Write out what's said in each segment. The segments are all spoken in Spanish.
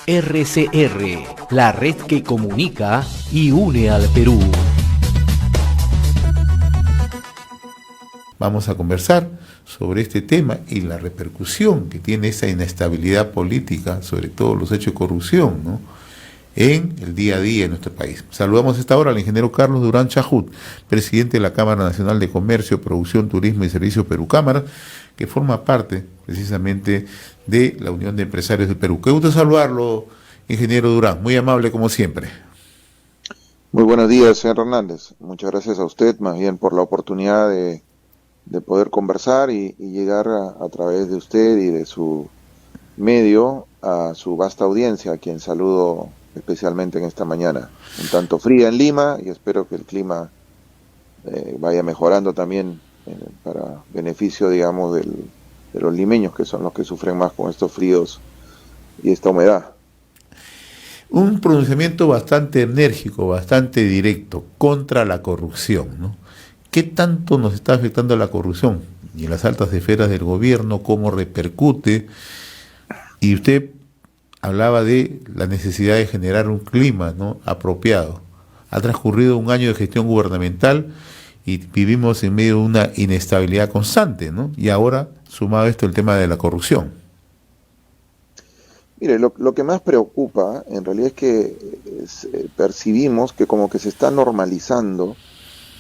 RCR, la red que comunica y une al Perú. Vamos a conversar sobre este tema y la repercusión que tiene esa inestabilidad política, sobre todo los hechos de corrupción, ¿no?, en el día a día en nuestro país. Saludamos a esta hora al ingeniero Carlos Durán Chahut, presidente de la Cámara Nacional de Comercio, Producción, Turismo y Servicios Perú Cámara, que forma parte precisamente de la Unión de Empresarios del Perú. Qué gusto saludarlo, ingeniero Durán, muy amable como siempre. Muy buenos días, señor Hernández. Muchas gracias a usted, más bien por la oportunidad de poder conversar y llegar a través de usted y de su medio a su vasta audiencia, a quien saludo especialmente en esta mañana, un tanto fría en Lima, y espero que el clima vaya mejorando también para beneficio, digamos, de los limeños, que son los que sufren más con estos fríos y esta humedad. Un pronunciamiento bastante enérgico, bastante directo contra la corrupción, ¿no? ¿Qué tanto nos está afectando la corrupción? Y en las altas esferas del gobierno, ¿cómo repercute? Y usted hablaba de la necesidad de generar un clima, ¿no?, apropiado. Ha transcurrido un año de gestión gubernamental y vivimos en medio de una inestabilidad constante, ¿no? Y ahora, sumado a esto, el tema de la corrupción. Mire, lo que más preocupa en realidad es que percibimos que como que se está normalizando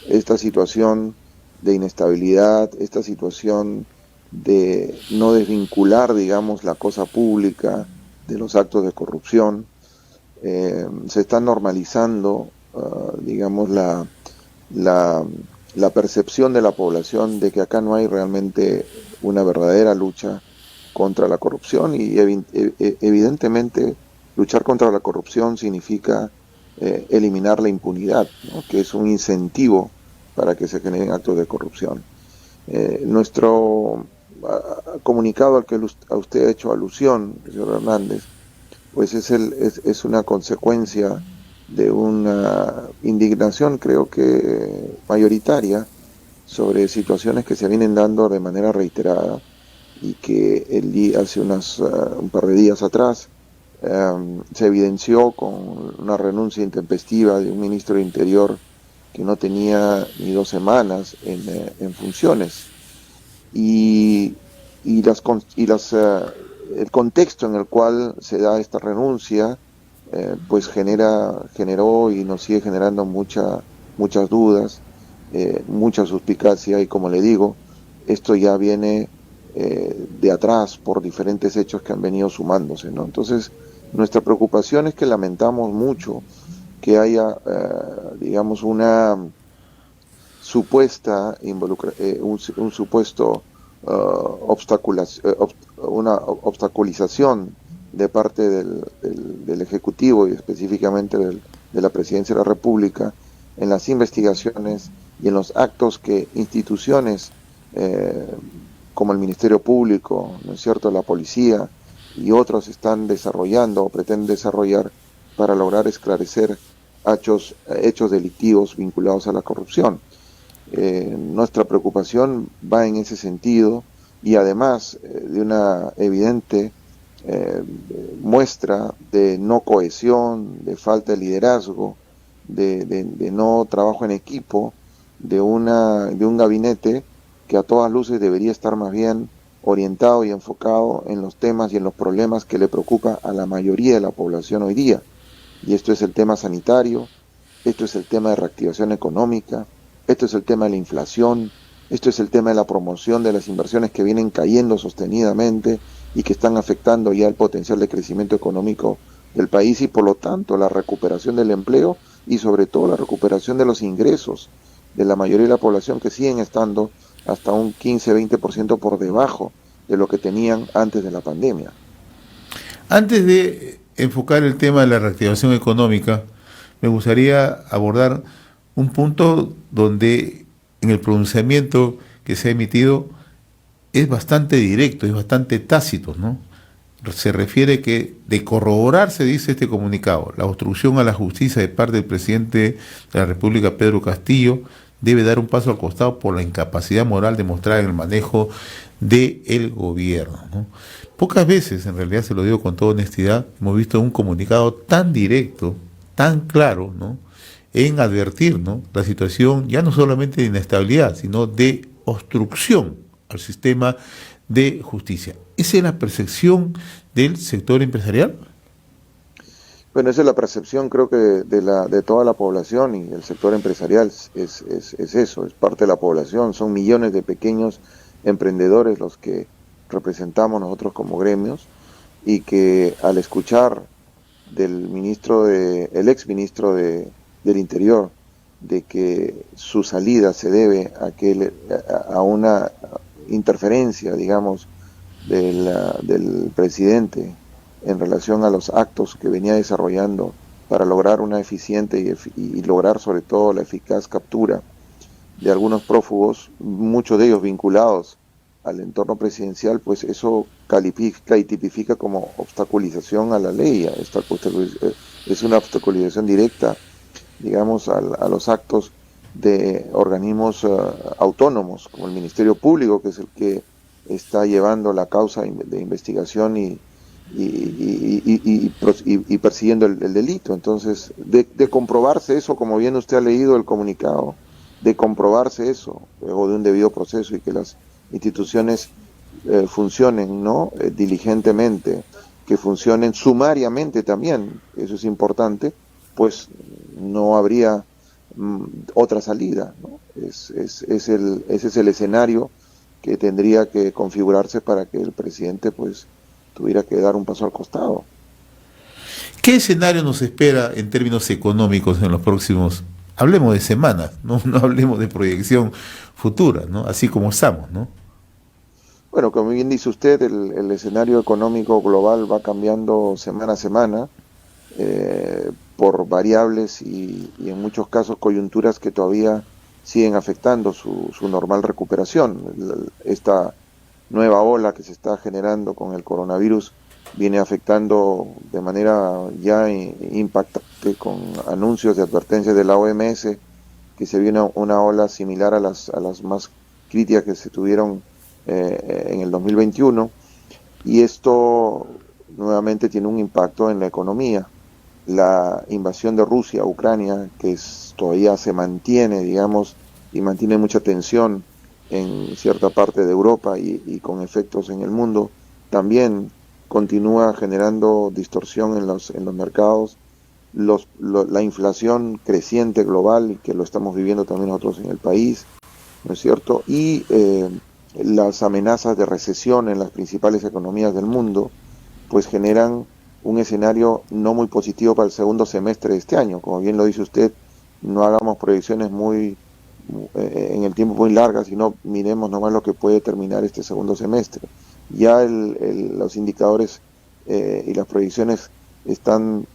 esta situación de inestabilidad, esta situación de no desvincular, digamos, la cosa pública de los actos de corrupción. Se está normalizando, digamos, la percepción de la población de que acá no hay realmente una verdadera lucha contra la corrupción, y evidentemente luchar contra la corrupción significa eliminar la impunidad, ¿no?, que es un incentivo para que se generen actos de corrupción. Nuestro comunicado al que a usted ha hecho alusión, señor Hernández, pues es una consecuencia de una indignación, creo que mayoritaria, sobre situaciones que se vienen dando de manera reiterada, y que hace un par de días atrás se evidenció con una renuncia intempestiva de un ministro de Interior que no tenía ni 2 semanas en funciones, y el contexto en el cual se da esta renuncia pues generó y nos sigue generando muchas dudas, mucha suspicacia, y como le digo, esto ya viene de atrás por diferentes hechos que han venido sumándose, ¿no? Entonces, nuestra preocupación es que lamentamos mucho que haya, digamos, una supuesta un supuesto una obstaculización de parte del Ejecutivo, y específicamente de la Presidencia de la República, en las investigaciones y en los actos que instituciones como el Ministerio Público, ¿no es cierto?, la Policía y otros están desarrollando o pretenden desarrollar para lograr esclarecer hechos delictivos vinculados a la corrupción. Nuestra preocupación va en ese sentido, y además de una evidente muestra de no cohesión, de falta de liderazgo, de no trabajo en equipo, de un gabinete que a todas luces debería estar más bien orientado y enfocado en los temas y en los problemas que le preocupa a la mayoría de la población hoy día. Y esto es el tema sanitario, esto es el tema de reactivación económica, esto es el tema de la inflación, esto es el tema de la promoción de las inversiones que vienen cayendo sostenidamente y que están afectando ya el potencial de crecimiento económico del país, y por lo tanto la recuperación del empleo y sobre todo la recuperación de los ingresos de la mayoría de la población, que siguen estando hasta un 15-20% por debajo de lo que tenían antes de la pandemia. Antes de enfocar el tema de la reactivación económica, me gustaría abordar un punto donde en el pronunciamiento que se ha emitido es bastante directo, es bastante tácito, ¿no? Se refiere que de corroborarse, dice este comunicado, la obstrucción a la justicia de parte del presidente de la República, Pedro Castillo, debe dar un paso al costado por la incapacidad moral demostrada en el manejo del gobierno, ¿no? Pocas veces, en realidad se lo digo con toda honestidad, hemos visto un comunicado tan directo, tan claro, ¿no?, en advertir, ¿no?, la situación ya no solamente de inestabilidad, sino de obstrucción al sistema de justicia. ¿Esa es la percepción del sector empresarial? Bueno, esa es la percepción, creo que de toda la población, y el sector empresarial es eso, es parte de la población. Son millones de pequeños emprendedores los que representamos nosotros como gremios, y que al escuchar el ex ministro del Interior, de que su salida se debe a una interferencia, digamos, del presidente en relación a los actos que venía desarrollando para lograr una eficiente y lograr sobre todo la eficaz captura de algunos prófugos, muchos de ellos vinculados al entorno presidencial, pues eso califica y tipifica como obstaculización a la ley. Es una obstaculización directa, digamos, a los actos de organismos autónomos, como el Ministerio Público, que es el que está llevando la causa de investigación y persiguiendo el delito. Entonces, de comprobarse eso, como bien usted ha leído el comunicado, de comprobarse eso, luego de un debido proceso, y que las instituciones funcionen, ¿no?, diligentemente, que funcionen sumariamente también, eso es importante, pues no habría otra salida, ¿no? Ese es el escenario que tendría que configurarse para que el presidente pues tuviera que dar un paso al costado. ¿Qué escenario nos espera en términos económicos en los próximos, hablemos de semanas, no hablemos de proyección futura, ¿no?, así como estamos, ¿no? Bueno, como bien dice usted, el escenario económico global va cambiando semana a semana, por variables y en muchos casos coyunturas que todavía siguen afectando su normal recuperación. Esta nueva ola que se está generando con el coronavirus viene afectando de manera ya impactante, con anuncios de advertencias de la OMS, que se viene una ola similar a las más críticas que se tuvieron en el 2021, y esto nuevamente tiene un impacto en la economía. La invasión de Rusia a Ucrania, que todavía se mantiene, digamos, y mantiene mucha tensión en cierta parte de Europa y con efectos en el mundo, también continúa generando distorsión en los mercados. La inflación creciente global, y que lo estamos viviendo también nosotros en el país, ¿no es cierto? Y las amenazas de recesión en las principales economías del mundo, pues generan un escenario no muy positivo para el segundo semestre de este año. Como bien lo dice usted, no hagamos proyecciones en el tiempo muy largas, sino miremos nomás lo que puede terminar este segundo semestre. Ya los indicadores y las proyecciones están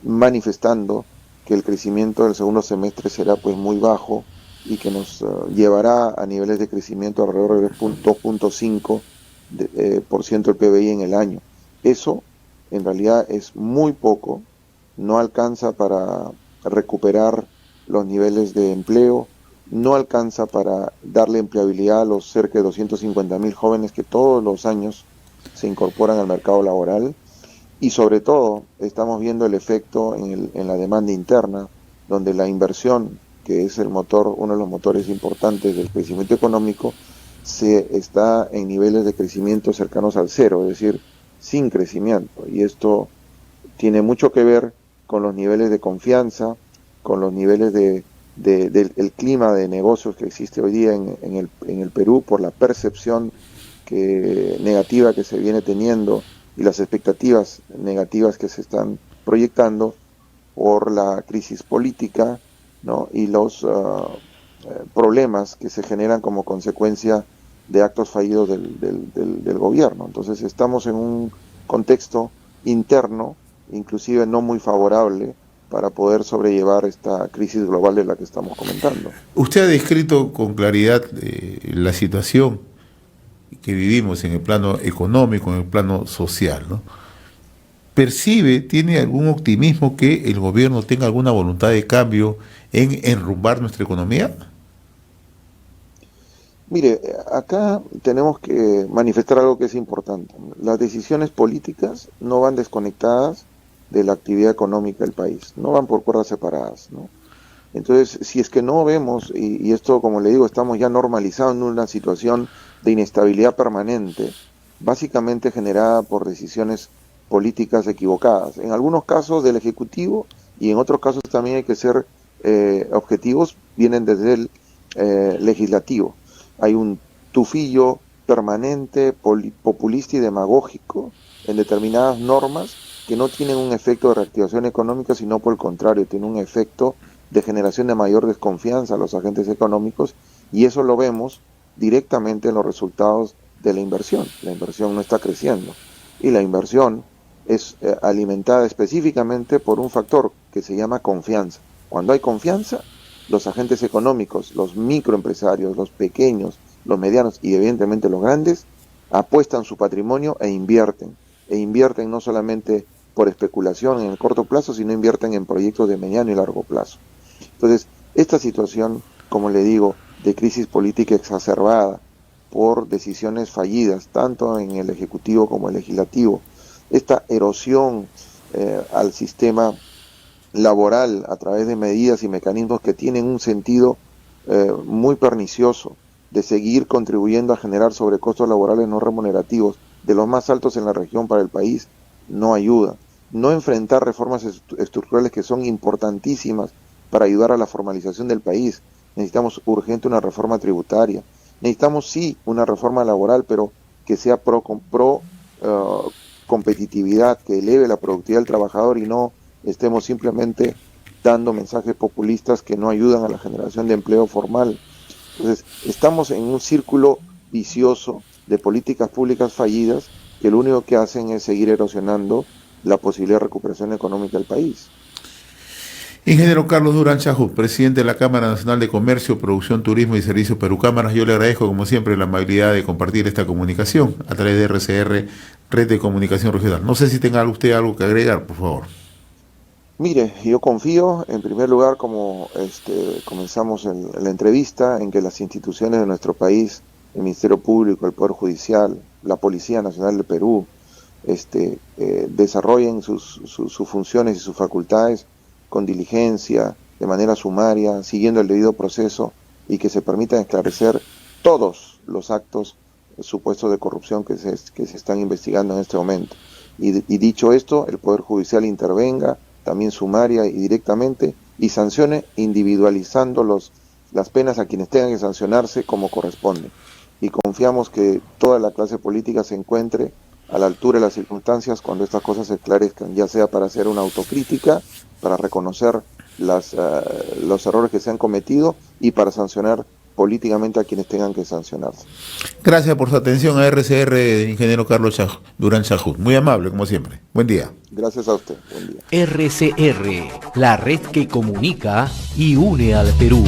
manifestando que el crecimiento del segundo semestre será pues muy bajo, y que nos llevará a niveles de crecimiento alrededor del 2.5% del PBI en el año. Eso en realidad es muy poco, no alcanza para recuperar los niveles de empleo, no alcanza para darle empleabilidad a los cerca de 250.000 jóvenes que todos los años se incorporan al mercado laboral, y sobre todo estamos viendo el efecto en la demanda interna, donde la inversión, que es uno de los motores importantes del crecimiento económico, se está en niveles de crecimiento cercanos al cero, es decir, sin crecimiento. Y esto tiene mucho que ver con los niveles de confianza, con los niveles del clima de negocios que existe hoy día en el Perú, por la percepción negativa que se viene teniendo y las expectativas negativas que se están proyectando por la crisis política, ¿no?, y los problemas que se generan como consecuencia de actos fallidos del gobierno. Entonces estamos en un contexto interno, inclusive no muy favorable, para poder sobrellevar esta crisis global de la que estamos comentando. Usted ha descrito con claridad la situación que vivimos en el plano económico, en el plano social, ¿no? ¿Percibe, tiene algún optimismo que el gobierno tenga alguna voluntad de cambio en enrumbar nuestra economía? Mire, acá tenemos que manifestar algo que es importante. Las decisiones políticas no van desconectadas de la actividad económica del país, no van por cuerdas separadas, ¿no? Entonces, si es que no vemos, y esto, como le digo, estamos ya normalizando una situación de inestabilidad permanente, básicamente generada por decisiones políticas equivocadas. En algunos casos del Ejecutivo y en otros casos también hay que ser objetivos, vienen desde el Legislativo. Hay un tufillo permanente, populista y demagógico en determinadas normas que no tienen un efecto de reactivación económica, sino por el contrario, tienen un efecto de generación de mayor desconfianza a los agentes económicos, y eso lo vemos directamente en los resultados de la inversión. La inversión no está creciendo y la inversión es alimentada específicamente por un factor que se llama confianza. Cuando hay confianza, los agentes económicos, los microempresarios, los pequeños, los medianos y evidentemente los grandes, apuestan su patrimonio e invierten no solamente por especulación en el corto plazo, sino invierten en proyectos de mediano y largo plazo. Entonces, esta situación, como le digo, de crisis política exacerbada por decisiones fallidas, tanto en el Ejecutivo como el Legislativo, esta erosión al sistema laboral a través de medidas y mecanismos que tienen un sentido muy pernicioso de seguir contribuyendo a generar sobrecostos laborales no remunerativos de los más altos en la región para el país, no ayuda. No enfrentar reformas estructurales que son importantísimas para ayudar a la formalización del país. Necesitamos urgente una reforma tributaria. Necesitamos sí una reforma laboral, pero que sea pro competitividad, que eleve la productividad del trabajador y no estemos simplemente dando mensajes populistas que no ayudan a la generación de empleo formal. Entonces, estamos en un círculo vicioso de políticas públicas fallidas que lo único que hacen es seguir erosionando la posibilidad de recuperación económica del país. Ingeniero Carlos Durán Chajut, presidente de la Cámara Nacional de Comercio, Producción, Turismo y Servicios Perú Cámaras, yo le agradezco como siempre la amabilidad de compartir esta comunicación a través de RCR, Red de Comunicación Regional. No sé si tenga usted algo que agregar, por favor. Mire, yo confío, en primer lugar, como comenzamos la entrevista, en que las instituciones de nuestro país, el Ministerio Público, el Poder Judicial, la Policía Nacional del Perú, desarrollen sus funciones y sus facultades con diligencia, de manera sumaria, siguiendo el debido proceso, y que se permitan esclarecer todos los actos supuestos de corrupción que se están investigando en este momento. Y dicho esto, el Poder Judicial intervenga también sumaria y directamente, y sancione individualizando las penas a quienes tengan que sancionarse como corresponde. Y confiamos que toda la clase política se encuentre a la altura de las circunstancias cuando estas cosas se esclarezcan, ya sea para hacer una autocrítica, para reconocer los errores que se han cometido y para sancionar políticamente a quienes tengan que sancionarse. Gracias por su atención a RCR, ingeniero Carlos Durán Chajut. Muy amable, como siempre. Buen día. Gracias a usted. Buen día. RCR, la red que comunica y une al Perú.